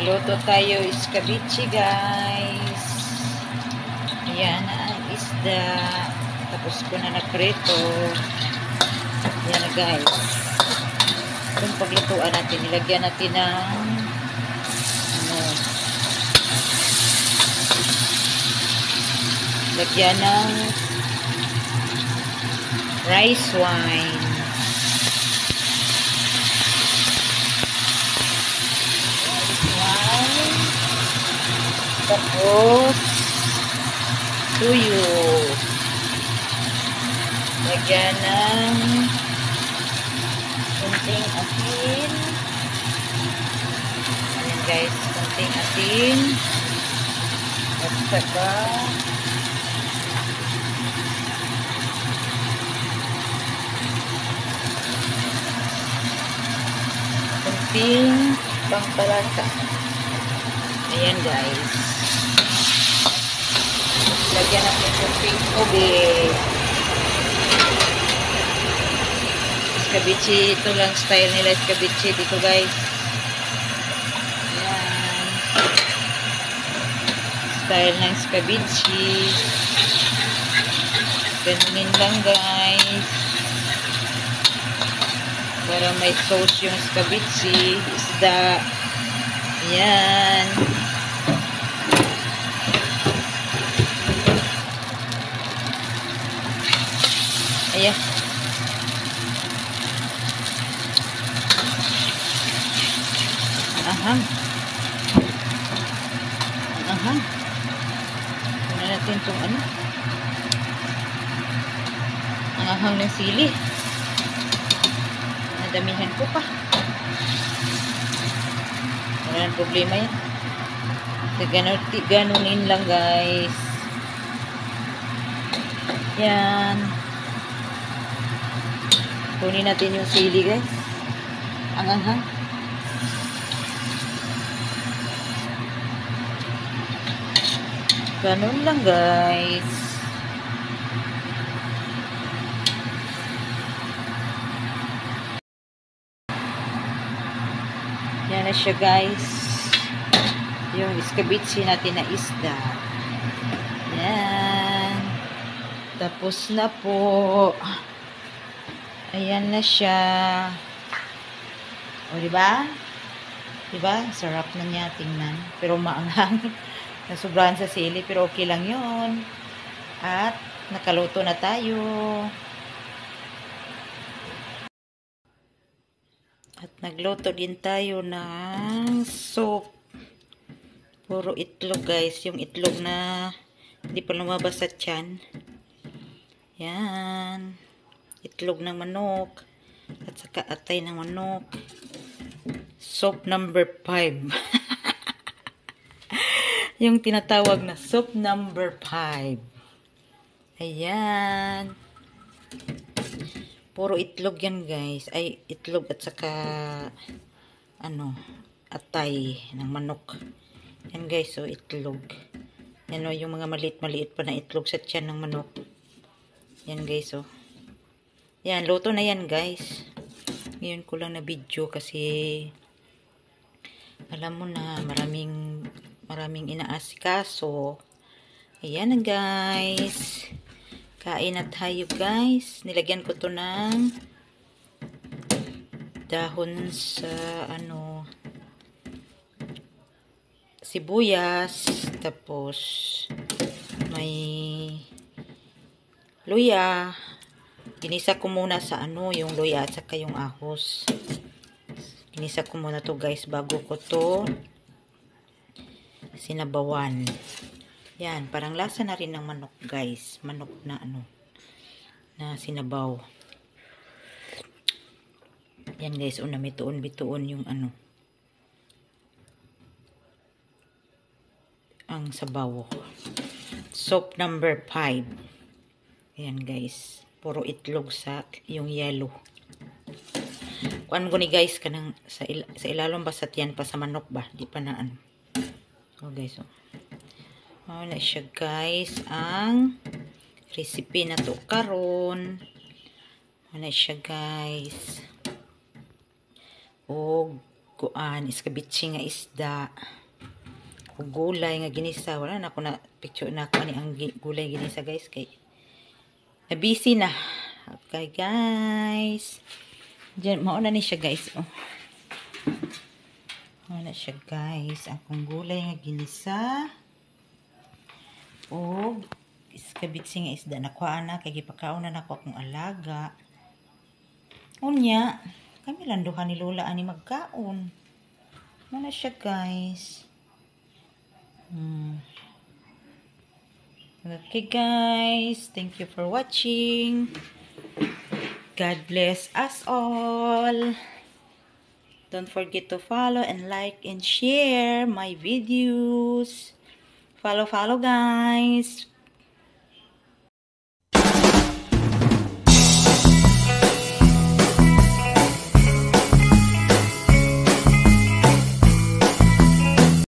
Luto tayo iskabichi, guys. Yan ang isda. Tapos ko na naprito. Yan na, guys. Itong paglutuan natin, nilagyan natin ng lagyan ng rice wine. Tapos tuyo. Lagyan ng kunting asin. Ayan, guys, kunting asin. At saka kunting pampalasa. Ayan, guys. Lagyan natin kunting tubig. Iskabichi, ito lang style nila iskabichi dito, guys. Ayan. Style ng iskabichi. Ganunin lang, guys. Para may sauce yung iskabichi, isda. Ayan. Ayan. Ahang. Ahang. Kunan natin itong ano. Ang ahang ng sili. Nadamihan ko pa. Wala nang problema yan. Ganunin lang, guys. Yan. Kunin natin yung sili, guys. Ang anghang. Ganun lang, guys. Yan na siya, guys. Yung iskabichi natin na isda. Yan. Tapos na po. Ayan na siya. O, diba? Diba? Sarap na niya tingnan. Pero maanghang. Nasubrahan sa sili. Pero okay lang yun. At nakaluto na tayo. At nagluto din tayo ng soup. Puro itlog, guys. Yung itlog na hindi pa lumabas sa tiyan. Yan. Itlog ng manok. At saka atay ng manok. Soup number 5. Yung tinatawag na soup number 5. Ayan. Puro itlog yan, guys. Ay, itlog at saka atay ng manok. Yan, guys. So, itlog. Yan o, yung mga maliit-maliit pa na itlog sa tiyan ng manok. Yan, guys. So, yan, luto na yan, guys. Ngayon ko lang na video kasi alam mo na, maraming inaasikaso. Ayan na, guys. Kain na tayo, guys. Nilagyan ko to ng dahon sa sibuyas. Tapos may luya. Ginisa ko muna sa yung luya at saka yung ahos. Ginisa ko muna to, guys, bago ko to sinabawan. Yan, parang lasa na rin ng manok, guys. Manok na na sinabaw. Yan, guys, una bituon yung ang sabaw. Soup number 5. Yan, guys. Puro itlog sa yung yellow. Kuan ko ni, guys, kanang sa ilalong basat yan pa sa manok ba? Di pa na Oh, guys, oh. Na siya, guys, ang recipe na to karon. Na siya, guys. O kuan iskabitsi nga isda ug gulay nga ginisa. Wala na ako na picture na ako ani ang gulay ginisa guys kay na busy na. Okay guys, diyan mao na ni siya guys. Oh, mao na siya guys, akong gulay nga ginisa ug iskabitsi nga isda. Nakuha na kay gipakaon na nako akong alaga. Unya kami lang duha ni Lola ani magkaon. Mao na siya guys. Okay guys, thank you for watching. God bless us all. Don't forget to follow and like and share my videos. Follow guys.